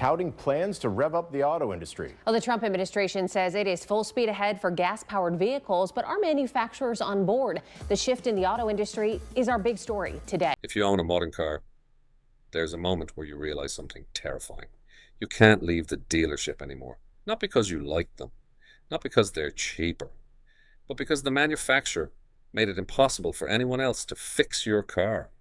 touting plans to rev up the auto industry. Well, the Trump administration says it is full speed ahead for gas-powered vehicles, but are manufacturers on board? The shift in the auto industry is our big story today. If you own a modern car, there's a moment where you realize something terrifying. You can't leave the dealership anymore. Not because you like them, not because they're cheaper, but because the manufacturer made it impossible for anyone else to fix your car.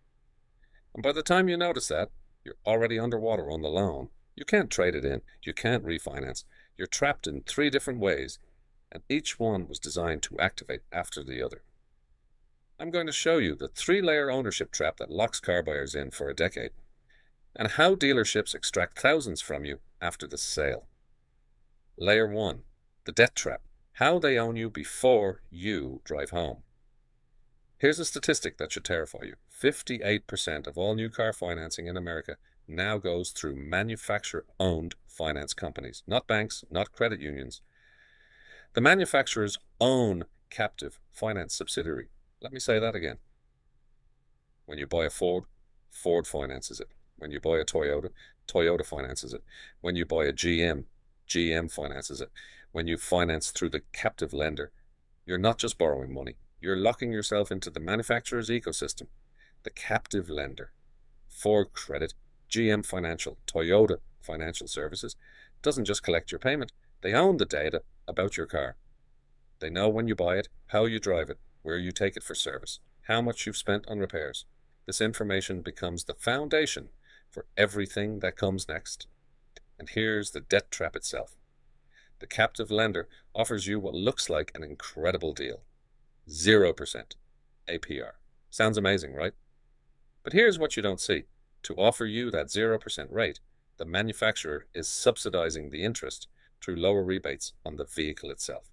And by the time you notice that, you're already underwater on the loan. You can't trade it in. You can't refinance. You're trapped in 3 different ways, and each one was designed to activate after the other. I'm going to show you the 3-layer ownership trap that locks car buyers in for a decade, and how dealerships extract thousands from you after the sale. Layer 1, the debt trap. How they own you before you drive home. Here's a statistic that should terrify you. 58% of all new car financing in America now goes through manufacturer-owned finance companies, not banks, not credit unions. The manufacturer's own captive finance subsidiary. Let me say that again. When you buy a Ford, Ford finances it. When you buy a Toyota, Toyota finances it. When you buy a GM, GM finances it. When you finance through the captive lender, you're not just borrowing money. You're locking yourself into the manufacturer's ecosystem. The captive lender, Ford Credit, GM Financial, Toyota Financial Services, doesn't just collect your payment. They own the data about your car. They know when you buy it, how you drive it, where you take it for service, how much you've spent on repairs. This information becomes the foundation for everything that comes next. And here's the debt trap itself. The captive lender offers you what looks like an incredible deal. 0% APR. Sounds amazing, right? But here's what you don't see. To offer you that 0% rate, the manufacturer is subsidizing the interest through lower rebates on the vehicle itself.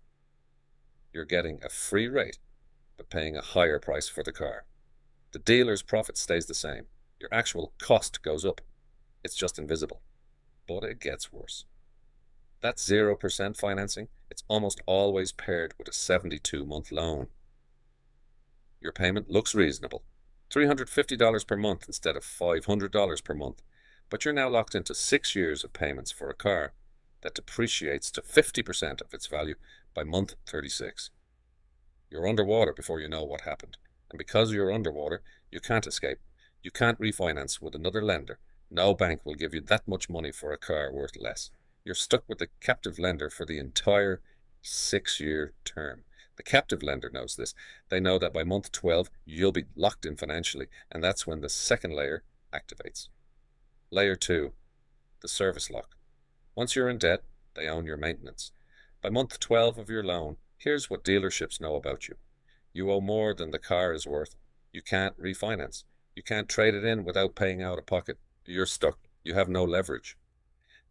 You're getting a free rate, but paying a higher price for the car. The dealer's profit stays the same. Your actual cost goes up. It's just invisible. But it gets worse. That 0% financing, it's almost always paired with a 72-month loan. Your payment looks reasonable. $350 per month instead of $500 per month. But you're now locked into 6 years of payments for a car that depreciates to 50% of its value by month 36. You're underwater before you know what happened. And because you're underwater, you can't escape. You can't refinance with another lender. No bank will give you that much money for a car worth less. You're stuck with the captive lender for the entire 6-year term. The captive lender knows this. They know that by month 12, you'll be locked in financially, and that's when the second layer activates. Layer 2, the service lock. Once you're in debt, they own your maintenance. By month 12 of your loan, here's what dealerships know about you. You owe more than the car is worth. You can't refinance. You can't trade it in without paying out of pocket. You're stuck. You have no leverage.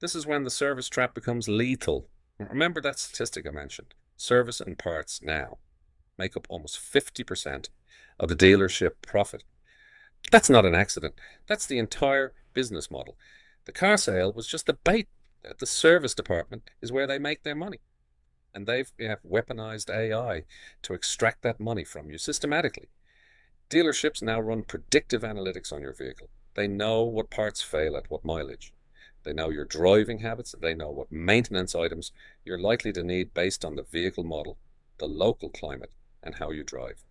This is when the service trap becomes lethal. Remember that statistic I mentioned. Service and parts now make up almost 50% of the dealership profit. That's not an accident. That's the entire business model. The car sale was just the bait. The service department is where they make their money. And they have weaponized AI to extract that money from you systematically. Dealerships now run predictive analytics on your vehicle. They know what parts fail at what mileage. They know your driving habits. They know what maintenance items you're likely to need based on the vehicle model, the local climate, and how you drive.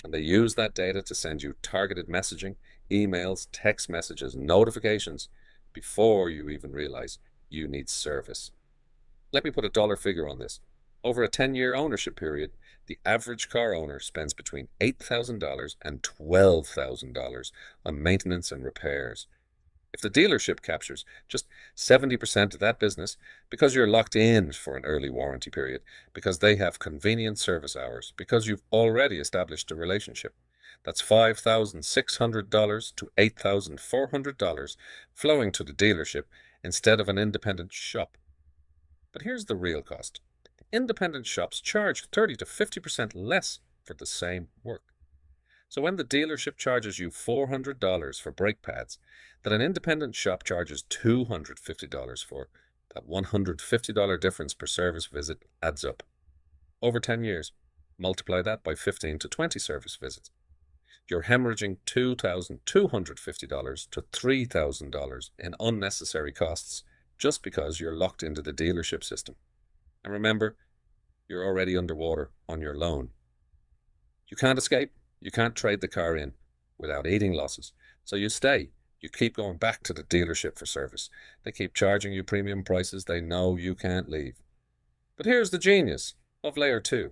And they use that data to send you targeted messaging, emails, text messages, notifications before you even realize you need service. Let me put a dollar figure on this. Over a 10-year ownership period, the average car owner spends between $8,000 and $12,000 on maintenance and repairs. If the dealership captures just 70% of that business, because you're locked in for an early warranty period, because they have convenient service hours, because you've already established a relationship, that's $5,600 to $8,400 flowing to the dealership instead of an independent shop. But here's the real cost. Independent shops charge 30 to 50% less for the same work. So when the dealership charges you $400 for brake pads that an independent shop charges $250 for, that $150 difference per service visit adds up. Over 10 years, multiply that by 15 to 20 service visits. You're hemorrhaging $2,250 to $3,000 in unnecessary costs just because you're locked into the dealership system. And remember, you're already underwater on your loan. You can't escape. You can't trade the car in without eating losses. So you stay. You keep going back to the dealership for service. They keep charging you premium prices they know you can't leave. But here's the genius of Layer 2.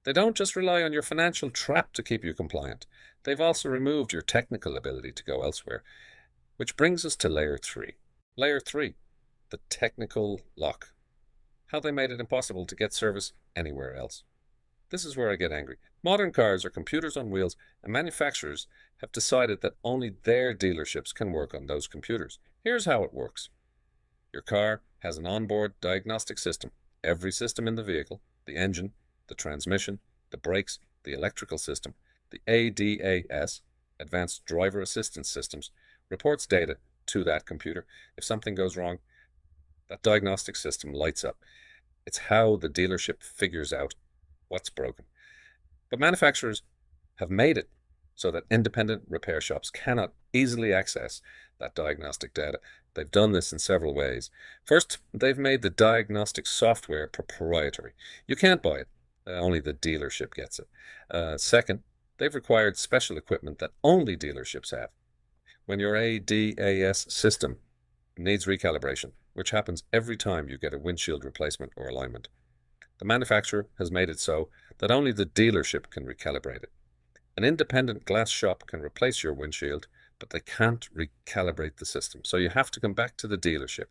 They don't just rely on your financial trap to keep you compliant. They've also removed your technical ability to go elsewhere. Which brings us to Layer 3. Layer 3, the technical lock. How they made it impossible to get service anywhere else. This is where I get angry. Modern cars are computers on wheels, and manufacturers have decided that only their dealerships can work on those computers. Here's how it works. Your car has an onboard diagnostic system. Every system in the vehicle, the engine, the transmission, the brakes, the electrical system, the ADAS, Advanced Driver Assistance Systems, reports data to that computer. If something goes wrong, that diagnostic system lights up. It's how the dealership figures out what's broken. But manufacturers have made it so that independent repair shops cannot easily access that diagnostic data. They've done this in several ways. First, they've made the diagnostic software proprietary. You can't buy it. Only the dealership gets it. Second, they've required special equipment that only dealerships have. When your ADAS system needs recalibration, which happens every time you get a windshield replacement or alignment, the manufacturer has made it so that only the dealership can recalibrate it. An independent glass shop can replace your windshield, but they can't recalibrate the system. So you have to come back to the dealership.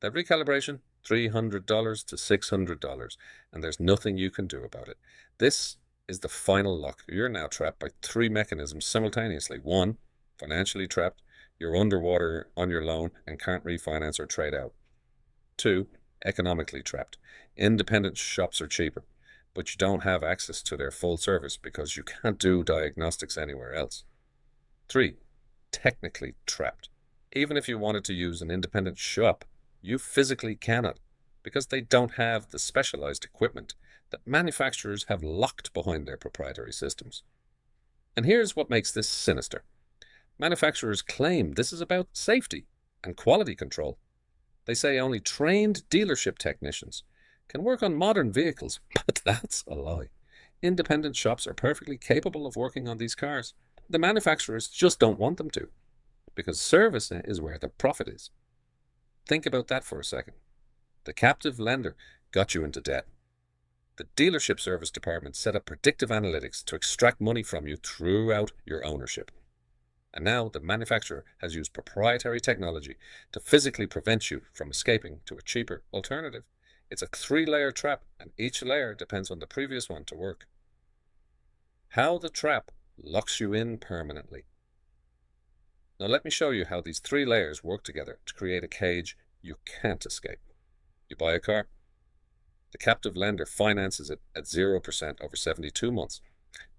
That recalibration, $300 to $600, and there's nothing you can do about it. This is the final lock. You're now trapped by three mechanisms simultaneously. One, financially trapped. You're underwater on your loan and can't refinance or trade out. Two, economically trapped. Independent shops are cheaper, but you don't have access to their full service because you can't do diagnostics anywhere else. Three, technically trapped. Even if you wanted to use an independent shop, you physically cannot because they don't have the specialized equipment that manufacturers have locked behind their proprietary systems. And here's what makes this sinister. Manufacturers claim this is about safety and quality control. They say only trained dealership technicians can work on modern vehicles, but that's a lie. Independent shops are perfectly capable of working on these cars. The manufacturers just don't want them to, because service is where the profit is. Think about that for a second. The captive lender got you into debt. The dealership service department set up predictive analytics to extract money from you throughout your ownership. And now the manufacturer has used proprietary technology to physically prevent you from escaping to a cheaper alternative. It's a three-layer trap, and each layer depends on the previous one to work. How the trap locks you in permanently. Now let me show you how these three layers work together to create a cage you can't escape. You buy a car. The captive lender finances it at 0% over 72 months.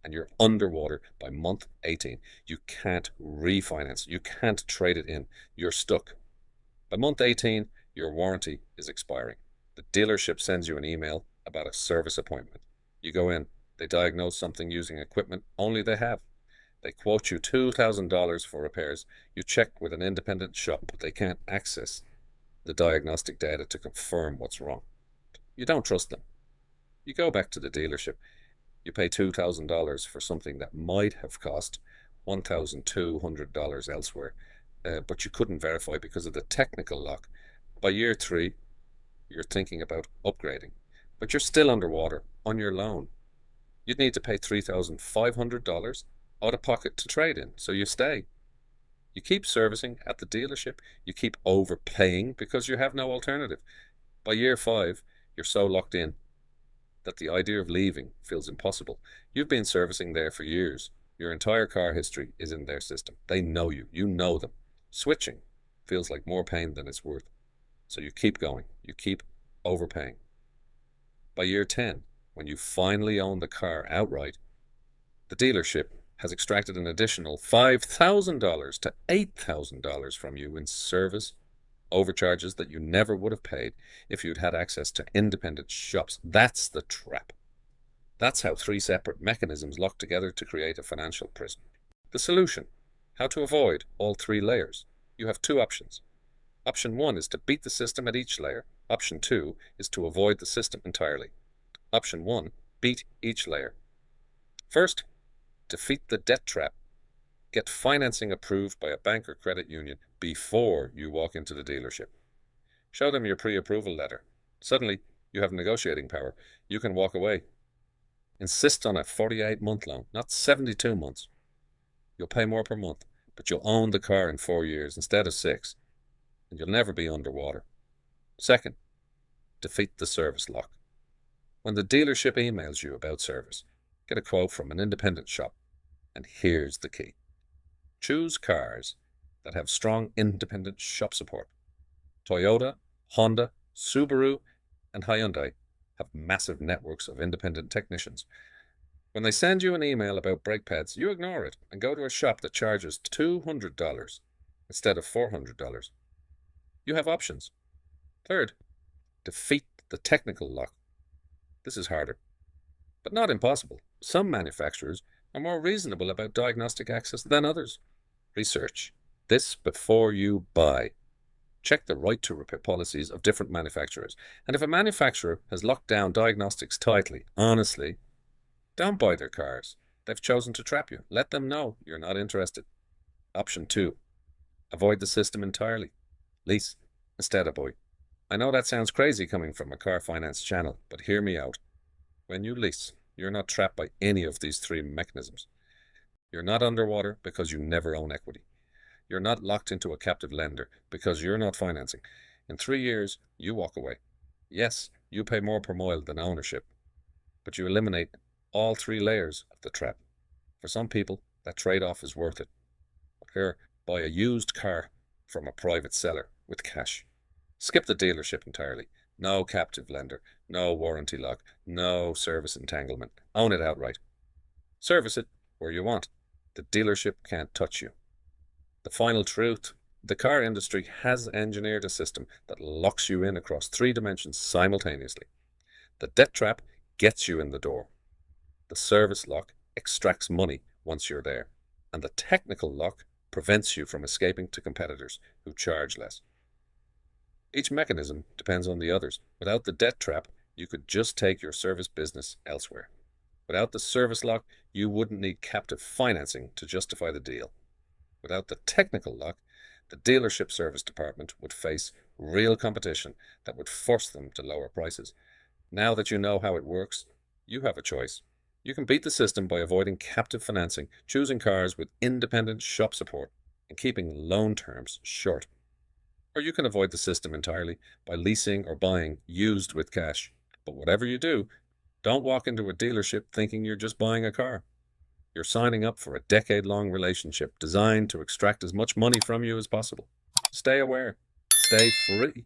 And you're underwater by month 18. You can't refinance. You can't trade it in. You're stuck. By month 18, your warranty is expiring. The dealership sends you an email about a service appointment. You go in. They diagnose something using equipment only they have. They quote you $2,000 for repairs. You check with an independent shop, but they can't access the diagnostic data to confirm what's wrong. You don't trust them. You go back to the dealership. You pay $2,000 for something that might have cost $1,200 elsewhere, but you couldn't verify because of the technical lock. By year 3, you're thinking about upgrading, but you're still underwater on your loan. You'd need to pay $3,500 out of pocket to trade in, so you stay. You keep servicing at the dealership. You keep overpaying because you have no alternative. By year 5, you're so locked in that the idea of leaving feels impossible. You've been servicing there for years. Your entire car history is in their system. They know you. You know them. Switching feels like more pain than it's worth. So you keep going. You keep overpaying. By year 10, when you finally own the car outright, the dealership has extracted an additional $5,000 to $8,000 from you in service overcharges that you never would have paid if you'd had access to independent shops. That's the trap. That's how 3 separate mechanisms lock together to create a financial prison. The solution: how to avoid all 3 layers. You have 2 options. Option 1 is to beat the system at each layer. Option 2 is to avoid the system entirely. Option 1, beat each layer. First, defeat the debt trap. Get financing approved by a bank or credit union before you walk into the dealership. Show them your pre-approval letter. Suddenly, you have negotiating power. You can walk away. Insist on a 48-month loan, not 72 months. You'll pay more per month, but you'll own the car in 4 years instead of 6, and you'll never be underwater. Second, defeat the service lock. When the dealership emails you about service, get a quote from an independent shop. And here's the key. Choose cars that have strong independent shop support. Toyota, Honda, Subaru, and Hyundai have massive networks of independent technicians. When they send you an email about brake pads, you ignore it and go to a shop that charges $200 instead of $400. You have options. Third, defeat the technical lock. This is harder, but not impossible. Some manufacturers are more reasonable about diagnostic access than others. Research this before you buy. Check the right to repair policies of different manufacturers. And if a manufacturer has locked down diagnostics tightly, honestly, don't buy their cars. They've chosen to trap you. Let them know you're not interested. Option 2, avoid the system entirely. Lease instead of buy. I know that sounds crazy coming from a car finance channel, but hear me out. When you lease, you're not trapped by any of these 3 mechanisms. You're not underwater because you never own equity. You're not locked into a captive lender because you're not financing. In 3 years, you walk away. Yes, you pay more per mile than ownership, but you eliminate all 3 layers of the trap. For some people, that trade-off is worth it. Or buy a used car from a private seller with cash. Skip the dealership entirely. No captive lender, no warranty lock, no service entanglement. Own it outright. Service it where you want. The dealership can't touch you. The final truth, the car industry has engineered a system that locks you in across 3 dimensions simultaneously. The debt trap gets you in the door. The service lock extracts money once you're there. And the technical lock prevents you from escaping to competitors who charge less. Each mechanism depends on the others. Without the debt trap, you could just take your service business elsewhere. Without the service lock, you wouldn't need captive financing to justify the deal. Without the technical lock, the dealership service department would face real competition that would force them to lower prices. Now that you know how it works, you have a choice. You can beat the system by avoiding captive financing, choosing cars with independent shop support, and keeping loan terms short. Or you can avoid the system entirely by leasing or buying used with cash. But whatever you do, don't walk into a dealership thinking you're just buying a car. You're signing up for a decade-long relationship designed to extract as much money from you as possible. Stay aware. Stay free.